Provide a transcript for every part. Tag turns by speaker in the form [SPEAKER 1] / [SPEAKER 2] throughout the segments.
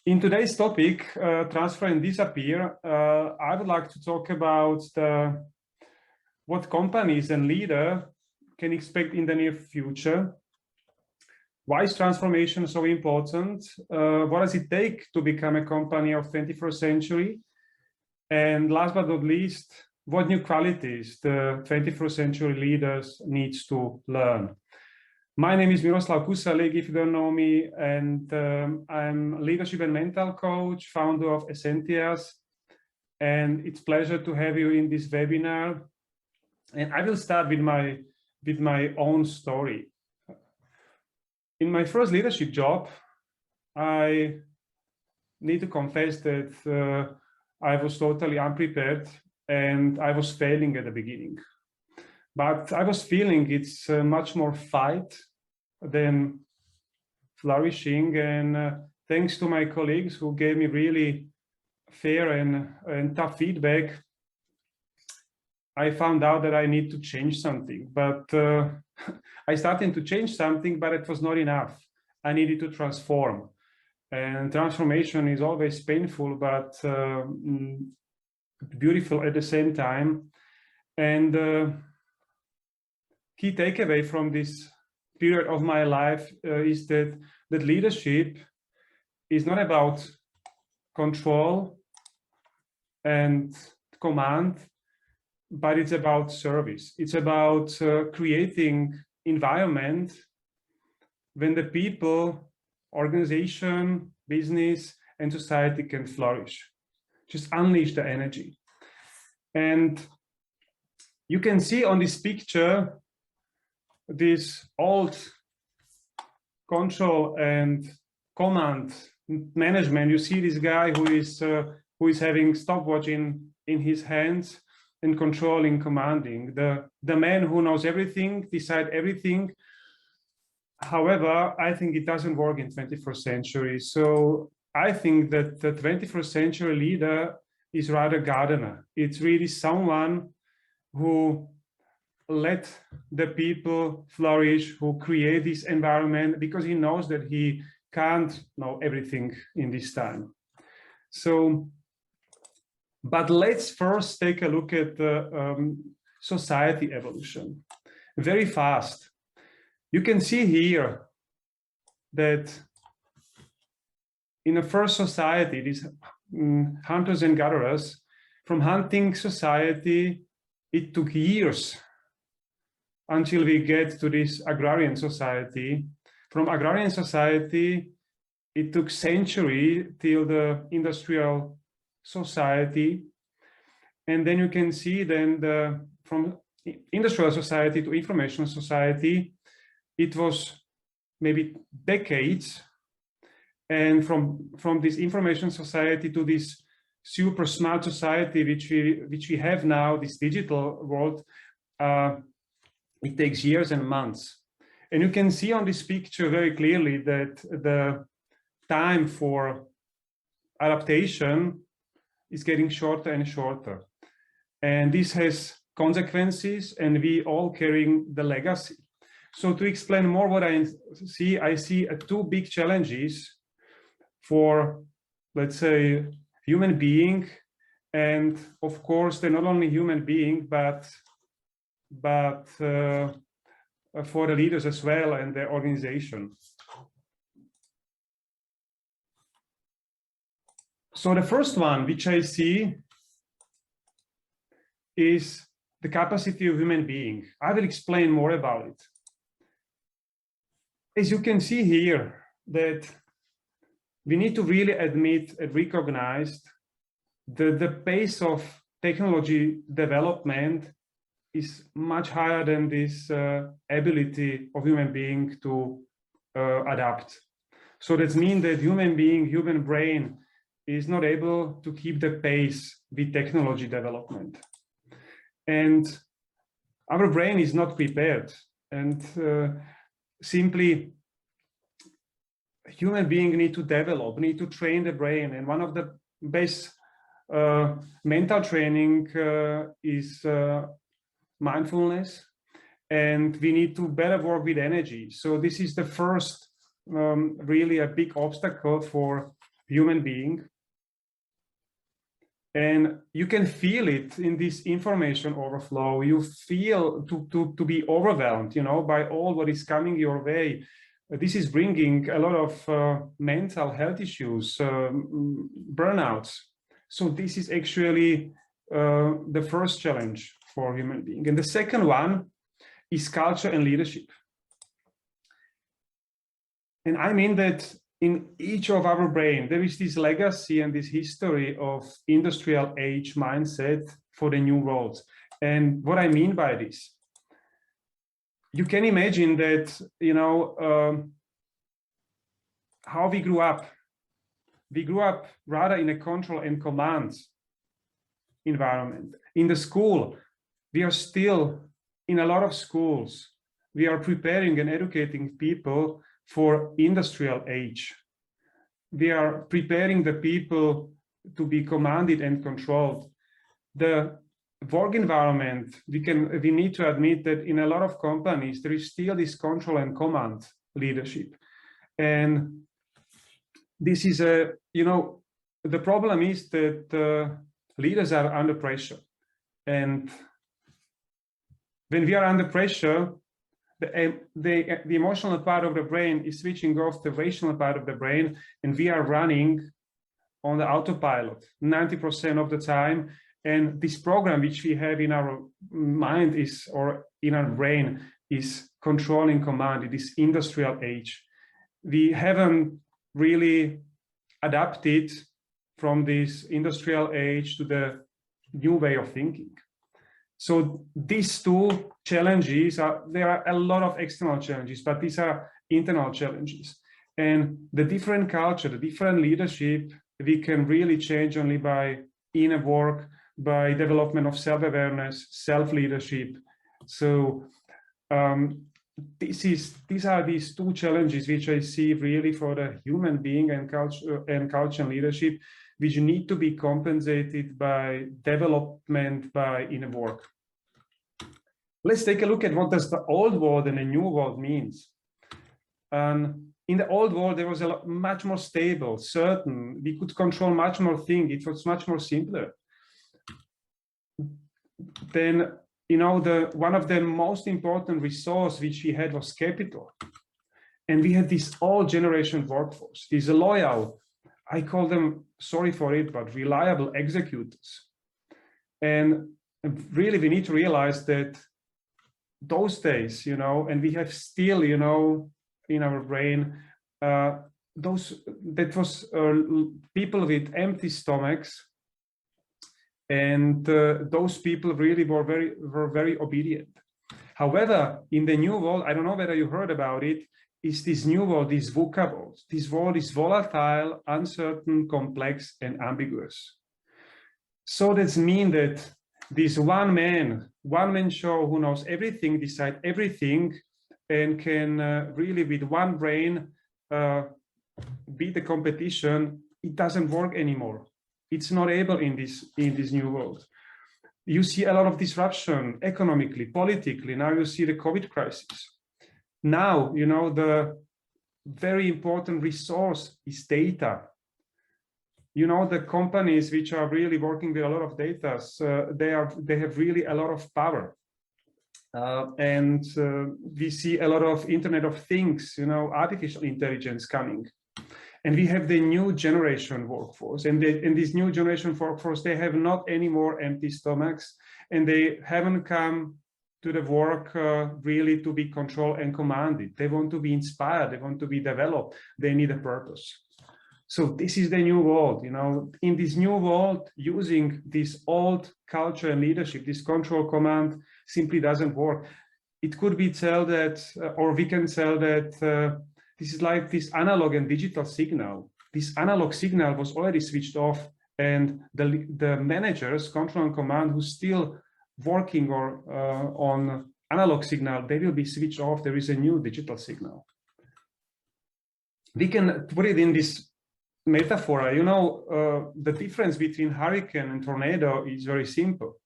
[SPEAKER 1] In today's topic, transfer and disappear, I would like to talk about what companies and leaders can expect in the near future. Why is transformation so important? What does it take to become a company of 21st century? And last but not least, what new qualities the 21st century leaders needs to learn? My name is Miroslav Kusalik, if you don't know me, and I'm leadership and mental coach, founder of Essentias, and it's a pleasure to have you in this webinar. And I will start with my own story. In my first leadership job, I need to confess that I was totally unprepared and I was failing at the beginning. But I was feeling it's much more fight than flourishing. And thanks to my colleagues who gave me really fair and tough feedback, I found out that I need to change something. But I started to change something, but it was not enough. I needed to transform. And transformation is always painful, but beautiful at the same time. And key takeaway from this period of my life is that leadership is not about control and command, but it's about service. It's about creating environment when the people, organization, business, and society can flourish. Just unleash the energy. And you can see on this picture this old control and command management. You see this guy who is having stopwatch in his hands and controlling, commanding. The man who knows everything, decide everything. However, I think it doesn't work in 21st century. So I think that the 21st century leader is rather gardener. It's really someone who let the people flourish, who create this environment, because he knows that he can't know everything in this time. So, but let's first take a look at the society evolution very fast. You can see here that in the first society, these hunters and gatherers, from hunting society, it took years until we get to this agrarian society. From agrarian society, it took centuries till the industrial society. And then you can see then from industrial society to information society, it was maybe decades. And from this information society to this super smart society, which we have now, this digital world, it takes years and months. And you can see on this picture very clearly that the time for adaptation is getting shorter and shorter. And this has consequences, and we all carrying the legacy. So to explain more what I see two big challenges for, let's say, human being. And of course, they're not only human being, but for the leaders as well and their organization. So the first one, which I see, is the capacity of human being. I will explain more about it. As you can see here, that we need to really admit and recognize that the pace of technology development is much higher than this ability of human being to adapt. So that means that human brain is not able to keep the pace with technology development. And our brain is not prepared. And simply, human beings need to develop, need to train the brain. And one of the best mental training is mindfulness, and we need to better work with energy. So this is the first really a big obstacle for human being. And you can feel it in this information overflow. You feel to be overwhelmed, you know, by all what is coming your way. This is bringing a lot of mental health issues, burnouts. So this is actually the first challenge for human being. And the second one is culture and leadership. And I mean that in each of our brain, there is this legacy and this history of industrial age mindset for the new world. And what I mean by this, you can imagine that, you know, how we grew up. We grew up rather in a control and command environment. In the school, we are still, in a lot of schools, we are preparing and educating people for industrial age. We are preparing the people to be commanded and controlled. The work environment, we need to admit that in a lot of companies, there is still this control and command leadership. And this is you know, the problem is that leaders are under pressure. And when we are under pressure, the emotional part of the brain is switching off the rational part of the brain, and we are running on the autopilot 90% of the time. And this program which we have in our mind is, or in our brain, is controlling command. It is industrial age. We haven't really adapted from this industrial age to the new way of thinking. So these two challenges there are a lot of external challenges, but these are internal challenges. And the different culture, the different leadership, we can really change only by inner work, by development of self-awareness, self-leadership. So these are these two challenges which I see really for the human being and culture and leadership, which need to be compensated by development, by inner work. Let's take a look at what does the old world and the new world means. In the old world, there was much more stable, certain. We could control much more things. It was much more simpler. Then, you know, one of the most important resource which we had was capital. And we had this old generation workforce, these loyal, I call them, sorry for it, but reliable executors. And really, we need to realize that those days, you know, and we have still, you know, in our brain, that was people with empty stomachs. And those people really were very obedient. However, in the new world, I don't know whether you heard about it, is this new world, this VUCA world. This world is volatile, uncertain, complex, and ambiguous. So that means that this one man show who knows everything, decide everything, and can really with one brain beat the competition, it doesn't work anymore. It's not able in this new world. You see a lot of disruption economically, politically. Now you see the COVID crisis. Now, you know, the very important resource is data. You know, the companies which are really working with a lot of data, they have really a lot of power. And we see a lot of Internet of Things, you know, artificial intelligence coming. And we have the new generation workforce. And in this new generation workforce, they have not any more empty stomachs, and they haven't come to the work really to be controlled and commanded. They want to be inspired. They want to be developed. They need a purpose. So this is the new world, you know. In this new world, using this old culture and leadership, this control command simply doesn't work. It could be tell that, or we can tell that this is like this analog and digital signal. This analog signal was already switched off, and the managers, control and command, who's still working or on analog signal, they will be switched off. There is a new digital signal. We can put it in this metaphor. You know, the difference between hurricane and tornado is very simple.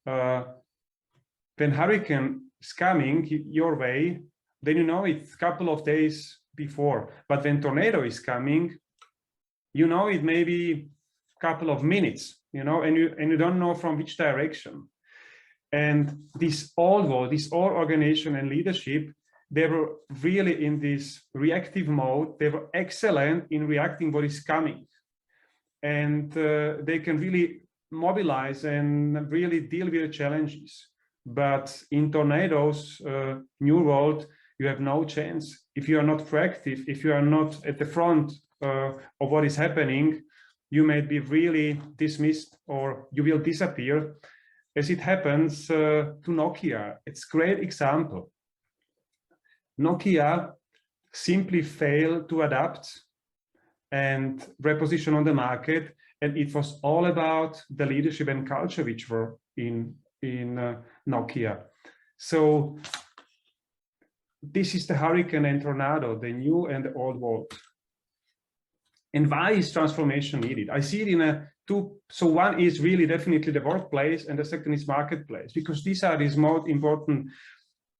[SPEAKER 1] When hurricane is coming your way, then you know it's a couple of days before. But when tornado is coming, you know, it may be a couple of minutes, you know, and you don't know from which direction. And this old world, this old organization and leadership, they were really in this reactive mode. They were excellent in reacting what is coming. And they can really mobilize and really deal with the challenges. But in tornadoes, new world, you have no chance. If you are not proactive, if you are not at the front of what is happening, you may be really dismissed or you will disappear, as it happens to Nokia. It's a great example. Nokia simply failed to adapt and reposition on the market, and it was all about the leadership and culture which were in Nokia. So this is the hurricane and tornado, the new and the old world. And why is transformation needed? I see it in two. So one is really definitely the workplace, and the second is marketplace, because these are these most important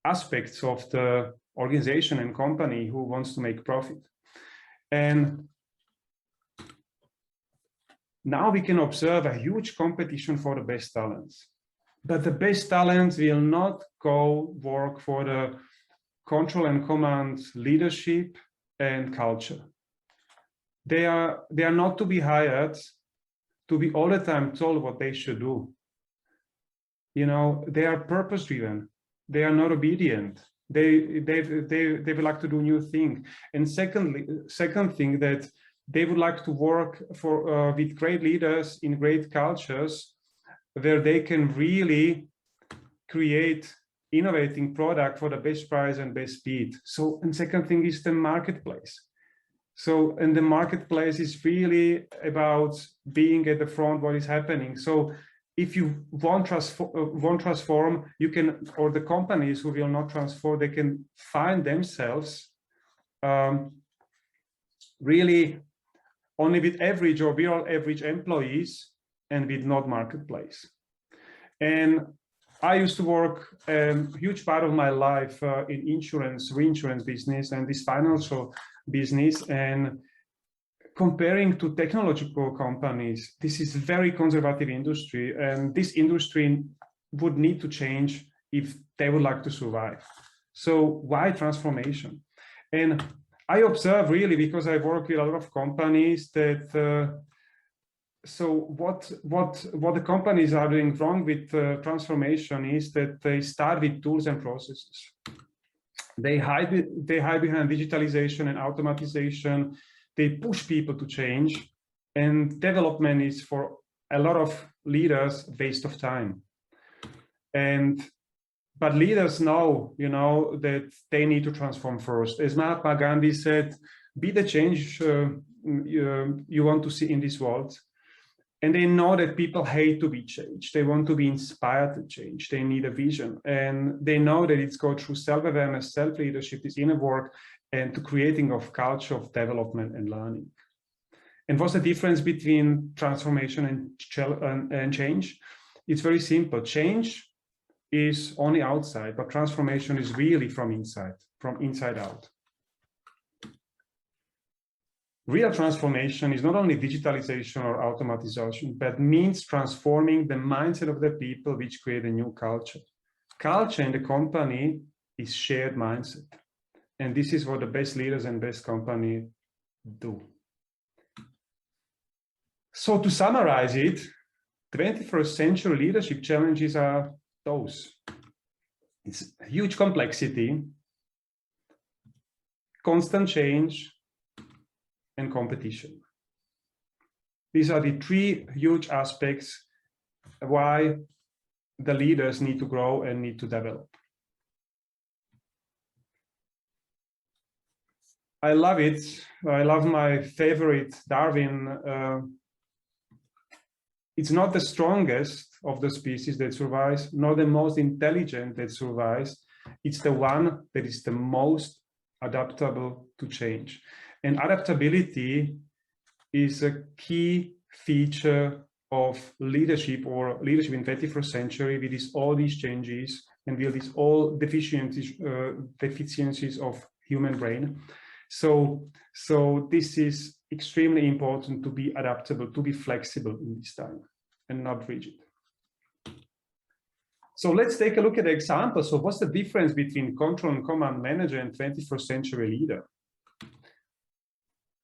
[SPEAKER 1] aspects of the organization and company who wants to make profit. And now we can observe a huge competition for the best talents. But the best talents will not go work for the control and command leadership and culture. They are not to be hired to be all the time told what they should do. You know, they are purpose driven. They are not obedient. They would like to do new things. And second thing, that they would like to work for with great leaders in great cultures, where they can really create innovating product for the best price and best speed. So, and second thing is the marketplace. So, and the marketplace is really about being at the front, what is happening. So if you won't transform, you can, or the companies who will not transform, they can find themselves really only with average or below average employees and with not marketplace. And I used to work a huge part of my life in insurance, reinsurance business, and this financial business. And comparing to technological companies, this is a very conservative industry, and this industry would need to change if they would like to survive. So why transformation? And I observe really, because I work with a lot of companies, that so what the companies are doing wrong with transformation is that they start with tools and processes. They hide behind digitalization and automatization. They push people to change, and development is for a lot of leaders a waste of time. But leaders know, you know, that they need to transform first. As Mahatma Gandhi said, be the change you want to see in this world. And they know that people hate to be changed. They want to be inspired to change. They need a vision. And they know that it's go through self-awareness, self-leadership, this inner work, and to creating of culture of development and learning. And what's the difference between transformation and change? It's very simple. Change is only outside, but transformation is really from inside out. Real transformation is not only digitalization or automatization, but means transforming the mindset of the people, which create a new culture. Culture in the company is shared mindset. And this is what the best leaders and best company do. So to summarize it, 21st century leadership challenges are those. It's huge complexity, constant change, and competition. These are the three huge aspects why the leaders need to grow and need to develop. I love it. I love my favorite, Darwin. It's not the strongest of the species that survives, nor the most intelligent that survives. It's the one that is the most adaptable to change. And adaptability is a key feature of leadership, or leadership in 21st century, with all these changes and with all deficiencies of human brain. So this is extremely important, to be adaptable, to be flexible in this time and not rigid. So let's take a look at the example. So what's the difference between control and command manager and 21st century leader?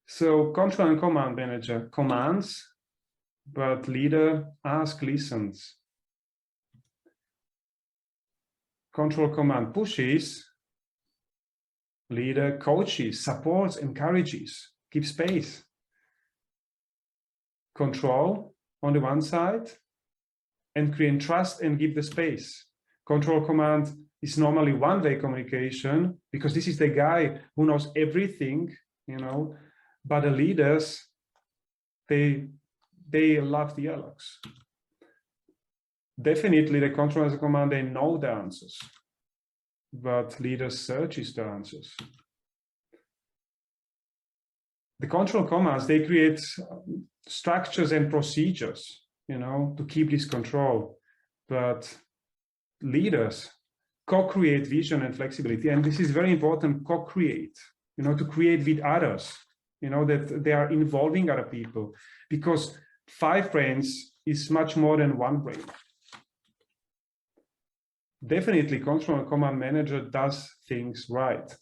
[SPEAKER 1] So control and command manager commands, but leader asks, listens. Control command pushes, leader coaches, supports, encourages, gives space. Control on the one side, and create trust and give the space. Control command is normally one-way communication, because this is the guy who knows everything, you know, but the leaders, they love dialogues. Definitely the control as a command, they know the answers, but leaders searches the answers. The control commands, they create structures and procedures, you know, to keep this control, but leaders co-create vision and flexibility. And this is very important, co-create, you know, to create with others, you know, that they are involving other people, because 5 brains is much more than 1 brain. Definitely control and command manager does things right,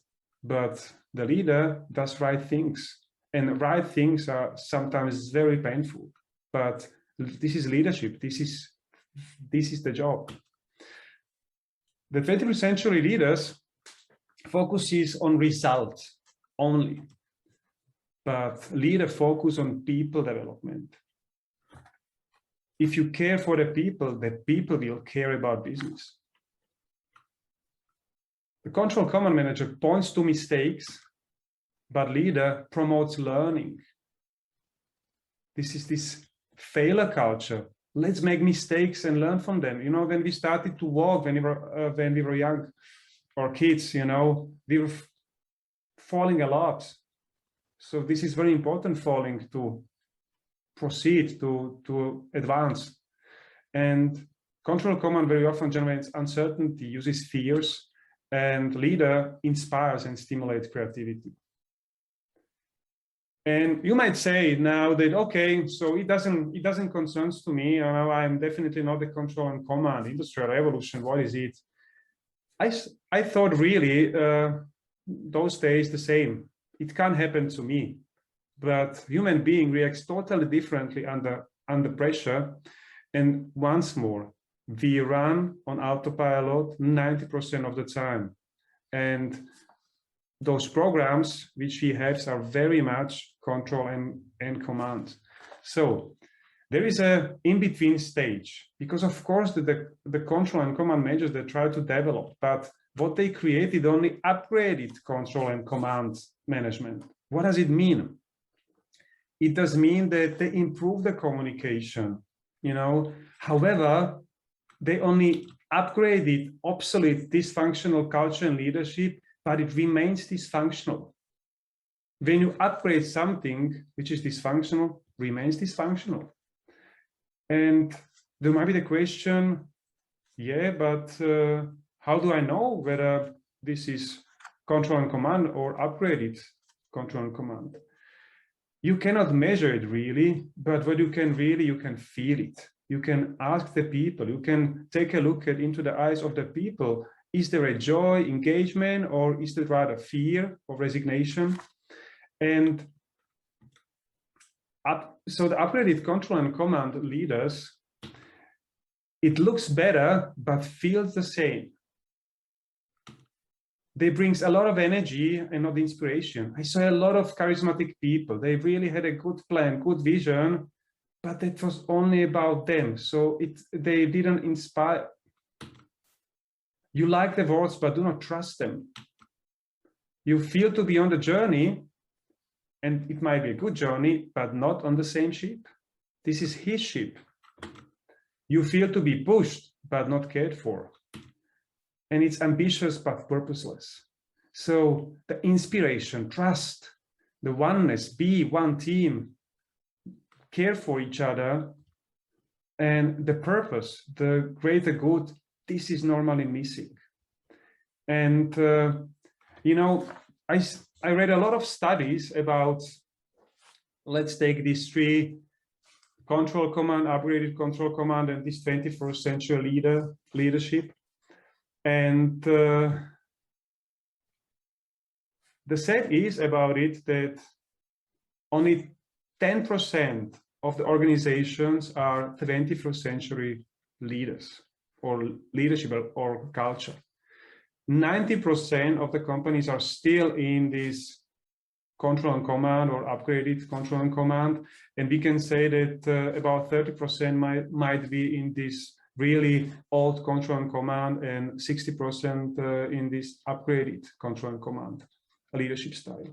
[SPEAKER 1] but the leader does right things, and right things are sometimes very painful, but this is leadership. This is the job. The 21st century leaders focuses on results only, but leader focus on people development. If you care for the people will care about business. The control command manager points to mistakes, but leader promotes learning. This is this failure culture. Let's make mistakes and learn from them. You know, when we started to walk, when we were young or kids, you know, we were falling a lot. So this is very important, falling, to proceed, to advance. And control command very often generates uncertainty, uses fears, and leader inspires and stimulates creativity. And you might say now that, okay, so it doesn't concern to me. I'm definitely not the control and command industrial revolution. What is it? I thought really those days the same. It can't happen to me, but human being reacts totally differently under pressure. And once more, we run on autopilot 90% of the time. And those programs which we have are very much control and command. So there is a in-between stage, because of course the control and command managers, they try to develop, but what they created only upgraded control and command management. What does it mean? It does mean that they improve the communication, you know. However, they only upgraded obsolete, dysfunctional culture and leadership, but it remains dysfunctional. When you upgrade something which is dysfunctional, remains dysfunctional. And there might be the question, yeah, but how do I know whether this is control and command or upgraded control and command? You cannot measure it really, but what you can really, you can feel it. You can ask the people, you can take a look into the eyes of the people. Is there a joy, engagement, or is it rather fear or resignation? And so the upgraded control and command leaders, it looks better, but feels the same. They brings a lot of energy and not inspiration. I saw a lot of charismatic people. They really had a good plan, good vision, but it was only about them. So they didn't inspire. You like the words, but do not trust them. You feel to be on the journey, and it might be a good journey, but not on the same ship. This is his ship. You feel to be pushed, but not cared for. And it's ambitious, but purposeless. So the inspiration, trust, the oneness, be one team, care for each other, and the purpose, the greater good, this is normally missing. And, you know, I read a lot of studies about, let's take these 3 control command, upgraded control command, and this 21st century leadership. And the sad is about it that only 10% of the organizations are 21st century leaders or leadership or culture. 90% of the companies are still in this control and command or upgraded control and command, and we can say that about 30% might be in this really old control and command, and 60% in this upgraded control and command leadership style.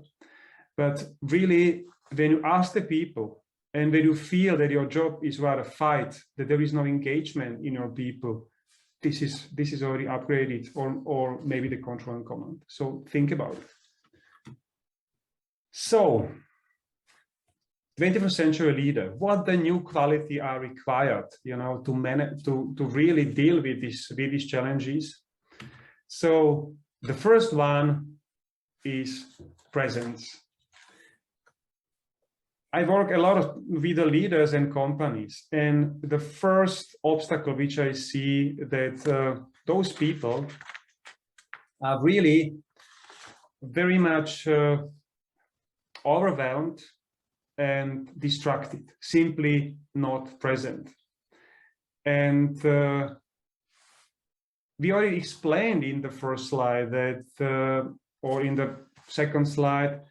[SPEAKER 1] But really, when you ask the people and when you feel that your job is rather fight, that there is no engagement in your people, this is already upgraded or maybe the control and command. So think about it. So 21st century leader, what the new quality are required, you know, to manage, to really deal with these challenges. So the first one is presence. I work a lot with the leaders and companies, and the first obstacle which I see that those people are really very much overwhelmed and distracted, simply not present. And we already explained in the first slide that, or in the second slide,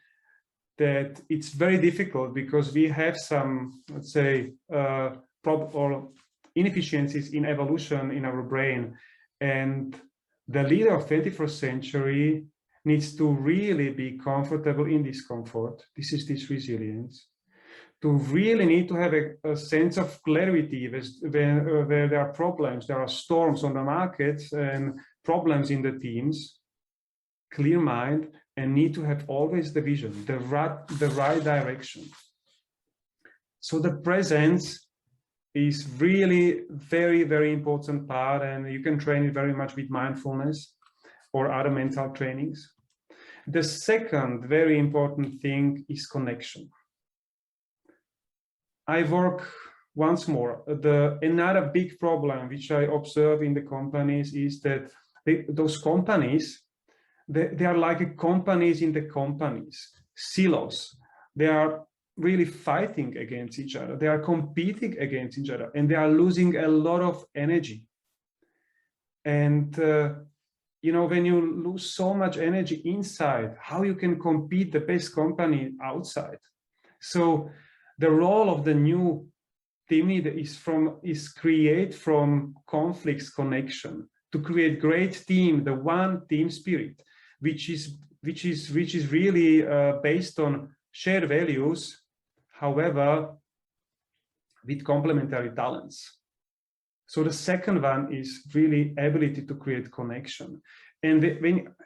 [SPEAKER 1] that it's very difficult because we have some, let's say, or inefficiencies in evolution in our brain. And the leader of 21st century needs to really be comfortable in discomfort. This is this resilience. To really need to have a sense of clarity where there are problems, there are storms on the markets and problems in the teams, clear mind, and need to have always the vision, the right direction. So the presence is really very, very important part, and you can train it very much with mindfulness or other mental trainings. The second very important thing is connection. I work once more. Another big problem which I observe in the companies is that those companies, they are like companies in the companies, silos. They are really fighting against each other. They are competing against each other, and they are losing a lot of energy. And you know, when you lose so much energy inside, how you can compete the best company outside? So the role of the new team leader is create from conflicts connection, to create great team, the one team spirit, which is really based on shared values, however, with complementary talents. So the second one is really ability to create connection. And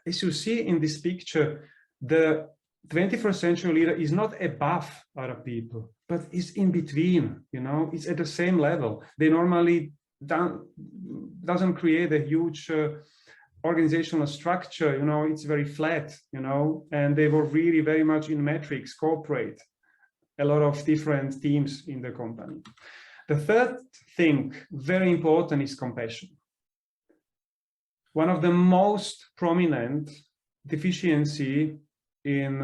[SPEAKER 1] as you see in this picture, the 21st century leader is not above other people, but is in between, you know, it's at the same level. They normally doesn't create a huge organizational structure, you know, it's very flat, you know, and they were really very much in metrics, corporate, a lot of different teams in the company. The third thing, very important, is compassion. One of the most prominent deficiency in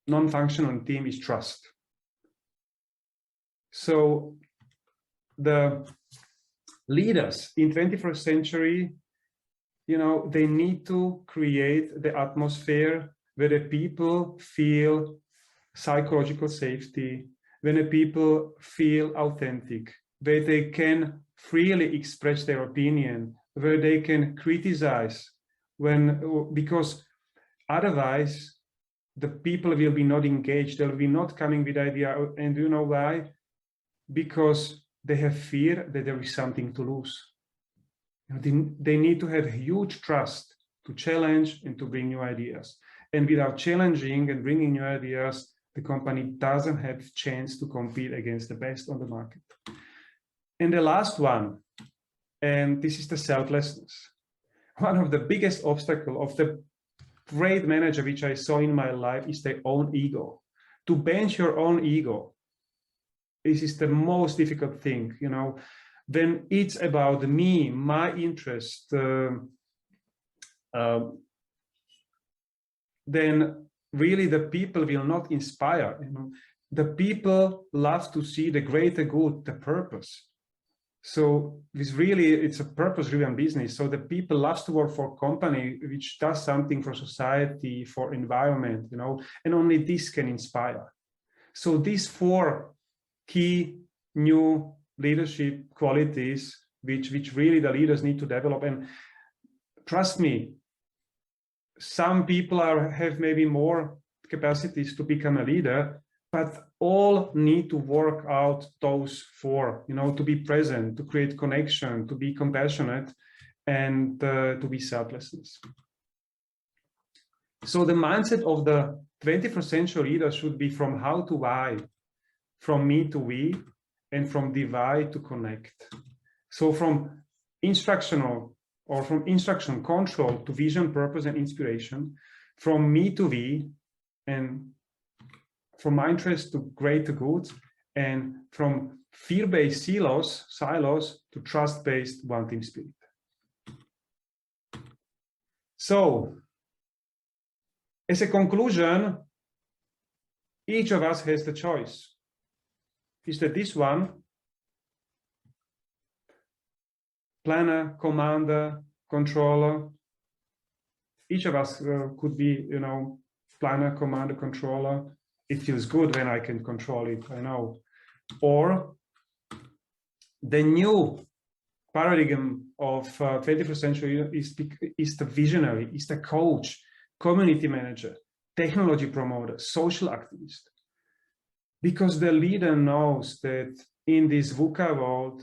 [SPEAKER 1] non-functional team is trust. So the leaders in 21st century, you know, they need to create the atmosphere where the people feel psychological safety, when the people feel authentic, where they can freely express their opinion, where they can criticize, because otherwise the people will be not engaged, they'll be not coming with idea. And do you know why? Because they have fear that there is something to lose. They need to have huge trust to challenge and to bring new ideas. And without challenging and bringing new ideas, the company doesn't have a chance to compete against the best on the market. And the last one, and this is the selflessness. One of the biggest obstacles of the great manager which I saw in my life is their own ego. To bench your own ego, this is the most difficult thing, you know. When it's about me, my interest, then really the people will not inspire, you know. The people love to see the greater good, the purpose. So it's a purpose-driven business. So the people love to work for a company which does something for society, for environment, you know, and only this can inspire. So these 4 key new leadership qualities, which really the leaders need to develop. And trust me, some people have maybe more capacities to become a leader, but all need to work out those 4, you know, to be present, to create connection, to be compassionate, and to be selflessness. So the mindset of the 21st century leader should be from how to why, from me to we, and from divide to connect. So from instruction control to vision, purpose, and inspiration, from me to we, and from my interest to greater good, and from fear-based silos to trust-based one team spirit. So, as a conclusion, each of us has the choice. Is that this one, planner, commander, controller? Each of us could be, you know, planner, commander, controller. It feels good when I can control it, I know. Or the new paradigm of 21st century is the visionary, is the coach, community manager, technology promoter, social activist. Because the leader knows that in this VUCA world,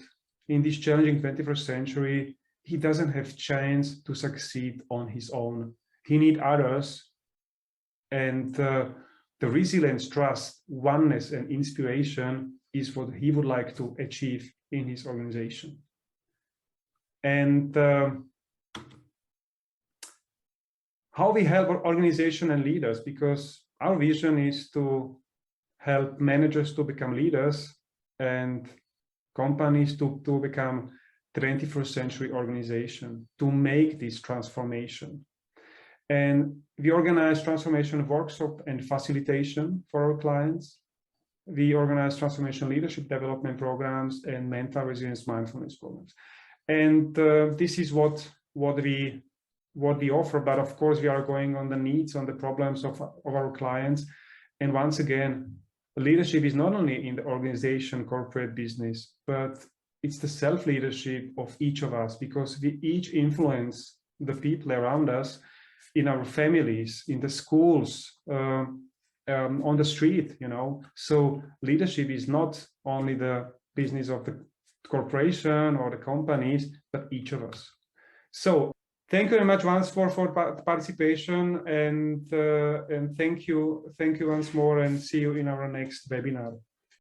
[SPEAKER 1] in this challenging 21st century, he doesn't have chance to succeed on his own. He needs others, and the resilience, trust, oneness, and inspiration is what he would like to achieve in his organization. And how we help our organization and leaders, because our vision is to help managers to become leaders and companies to become 21st century organization, to make this transformation. And we organize transformation workshop and facilitation for our clients. We organize transformation leadership development programs and mental resilience mindfulness programs. And this is what we offer. But of course, we are going on the needs, on the problems of our clients. And once again, leadership is not only in the organization, corporate business, but it's the self-leadership of each of us, because we each influence the people around us, in our families, in the schools, on the street, you know. So leadership is not only the business of the corporation or the companies, but each of us. So thank you very much once for participation, and thank you once more, and see you in our next webinar.